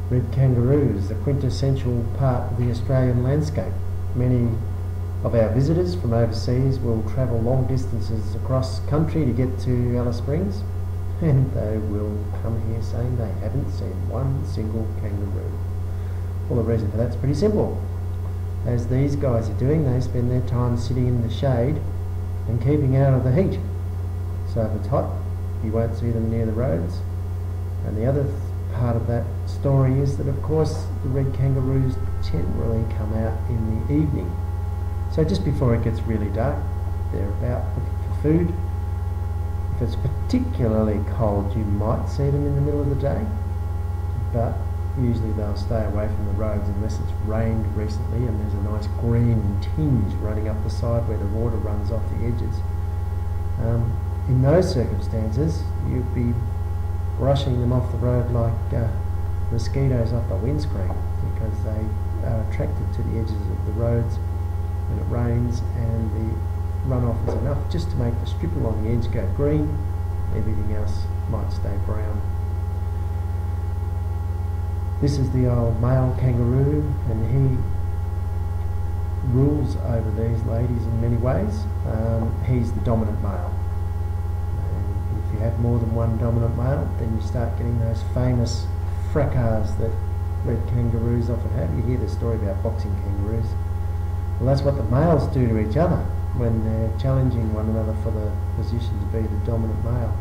Red kangaroos, the quintessential part of the Australian landscape. Many of our visitors from overseas will travel long distances across country to get to Alice Springs, and they will come here saying they haven't seen one single kangaroo. Well, the reason for that's pretty simple. As these guys are doing, they spend their time sitting in the shade and keeping out of the heat. So if it's hot, you won't see them near the roads. And the other part of that story is that, of course, the red kangaroos generally come out in the evening. So just before it gets really dark, they're about looking for food. If it's particularly cold, you might see them in the middle of the day, but usually they'll stay away from the roads unless it's rained recently and there's a nice green tinge running up the side where the water runs off the edges. In those circumstances, you'd be brushing them off the road like mosquitoes off the windscreen, because they are attracted to the edges of the roads when it rains, and the runoff is enough just to make the strip along the edge go green. Everything else might stay brown. This is the old male kangaroo, and he rules over these ladies in many ways. He's the dominant male. And if you have more than one dominant male, then you start getting those famous fracas that red kangaroos often have. You hear the story about boxing kangaroos. Well, that's what the males do to each other when they're challenging one another for the position to be the dominant male,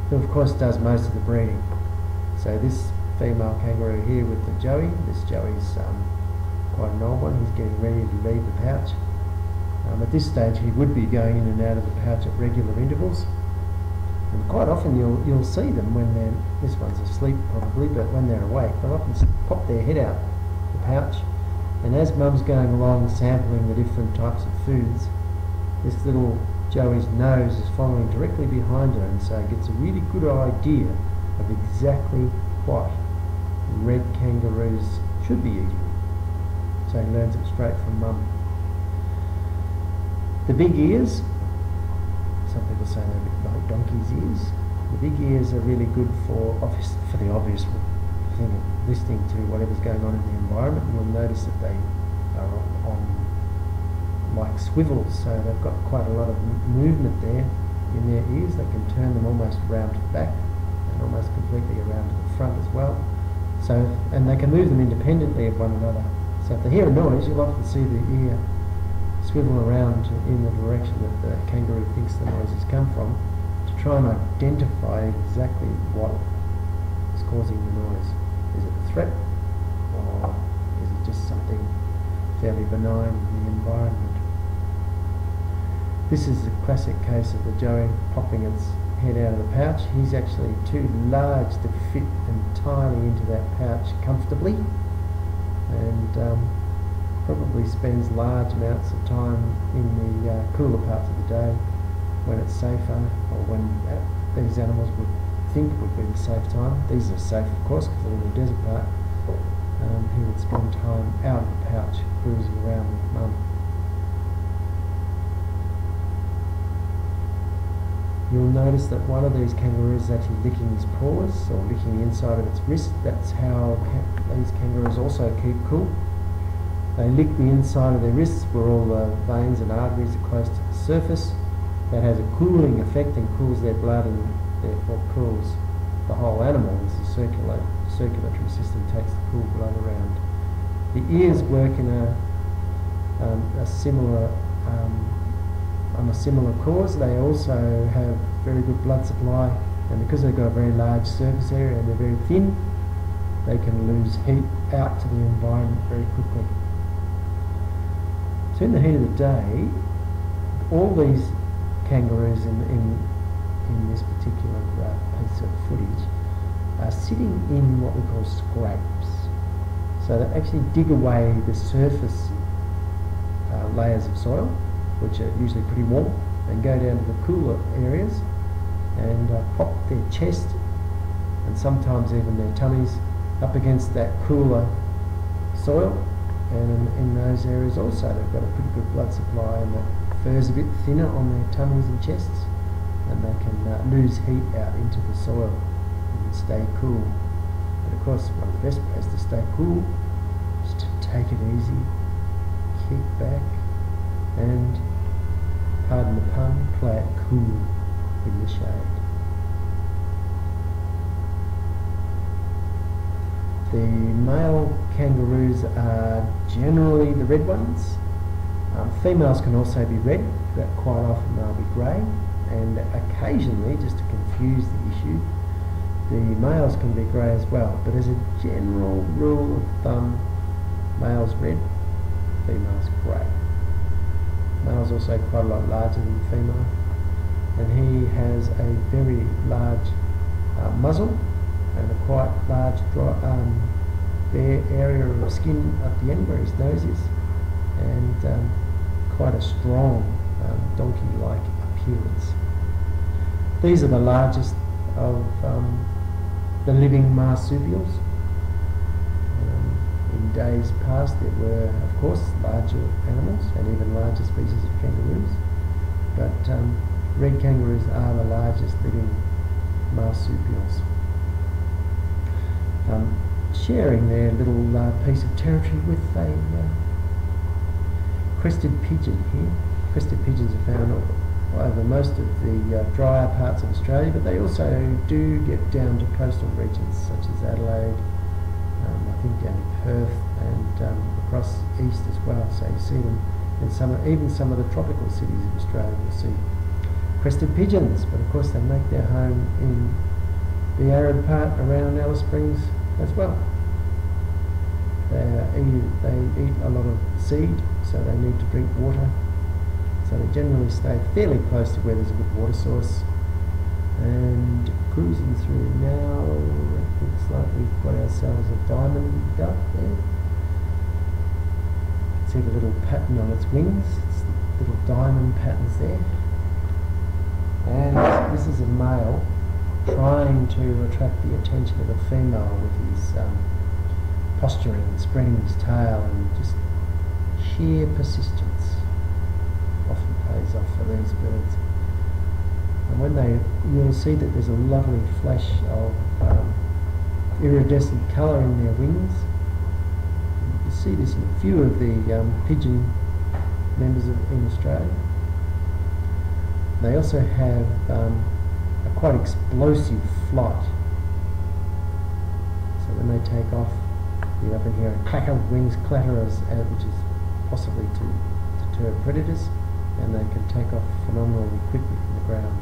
who of course does most of the breeding. So this female kangaroo here with the joey, this joey's quite an old one. He's getting ready to leave the pouch. At this stage he would be going in and out of the pouch at regular intervals, and quite often you'll see them when they're, this one's asleep probably, but when they're awake they'll often pop their head out the pouch, and as mum's going along sampling the different types of foods, this little joey's nose is following directly behind her, and so gets a really good idea of exactly what red kangaroos should be eating. So he learns it straight from mum. The big ears, some people say they're a bit like donkey's ears. The big ears are really good for the obvious thing of listening to whatever's going on in the environment. You'll notice that they are on like swivels, so they've got quite a lot of movement there in their ears. They can turn them almost around to the back and almost completely around to the front as well. So, and they can move them independently of one another. So if they hear a noise, you'll often see the ear swivel around in the direction that the kangaroo thinks the noise has come from, to try and identify exactly what is causing the noise. Is it a threat, or is it just something fairly benign in the environment? This is a classic case of the joey popping its head out of the pouch. He's actually too large to fit entirely into that pouch comfortably, and probably spends large amounts of time in the cooler parts of the day when it's safer, or when these animals would think would be the safe time. These are safe, of course, because they're in the desert part. He would spend time out of the pouch cruising around with mum. You'll notice that one of these kangaroos is actually licking his paws, or licking the inside of its wrist. That's how these kangaroos also keep cool. They lick the inside of their wrists where all the veins and arteries are close to the surface. That has a cooling effect and cools their blood, and therefore cools the whole animal as the circulatory system takes the cool blood around. The ears work in a similar cause. They also have very good blood supply, and because they've got a very large surface area and they're very thin, they can lose heat out to the environment very quickly. So in the heat of the day, all these kangaroos in this particular piece of footage are sitting in what we call scrapes. So they actually dig away the surface layers of soil, which are usually pretty warm, and go down to the cooler areas and pop their chest and sometimes even their tummies up against that cooler soil. And in those areas also they've got a pretty good blood supply, and the fur's a bit thinner on their tummies and chests, and they can lose heat out into the soil and stay cool. But of course, one of the best ways to stay cool is to take it easy, kick back, and, pardon the pun, play it cool in the shade. The male kangaroos are generally the red ones. Females can also be red, but quite often they'll be grey, and occasionally, just to confuse the issue, the males can be grey as well. But as a general rule of thumb, males red, females grey. Male's also quite a lot larger than the female, and he has a very large muzzle and a quite large bare area of skin at the end where his nose is, and quite a strong donkey-like appearance. These are the largest of the living marsupials. In days past there were, of course, larger animals and even larger species of kangaroos, but red kangaroos are the largest living marsupials. Sharing their little piece of territory with a crested pigeon here. Crested pigeons are found over most of the drier parts of Australia, but they also do get down to coastal regions such as Adelaide, I think down in Perth, and across east as well. So you see them in even some of the tropical cities of Australia. You'll see crested pigeons, but of course they make their home in the arid part around Alice Springs as well. They eat a lot of seed, so they need to drink water. So they generally stay fairly close to where there's a good water source. And cruising through now, it looks like we've got ourselves a diamond duck there. See the little pattern on its wings, it's little diamond patterns there. And this is a male trying to attract the attention of a female with his posturing and spreading his tail, and just sheer persistence often pays off for these birds. And you'll see that there's a lovely flash of iridescent colour in their wings. You see this in a few of the pigeon members in Australia. They also have a quite explosive flight. So when they take off, you often hear a clatter of wings clatter, which is possibly to deter predators, and they can take off phenomenally quickly from the ground.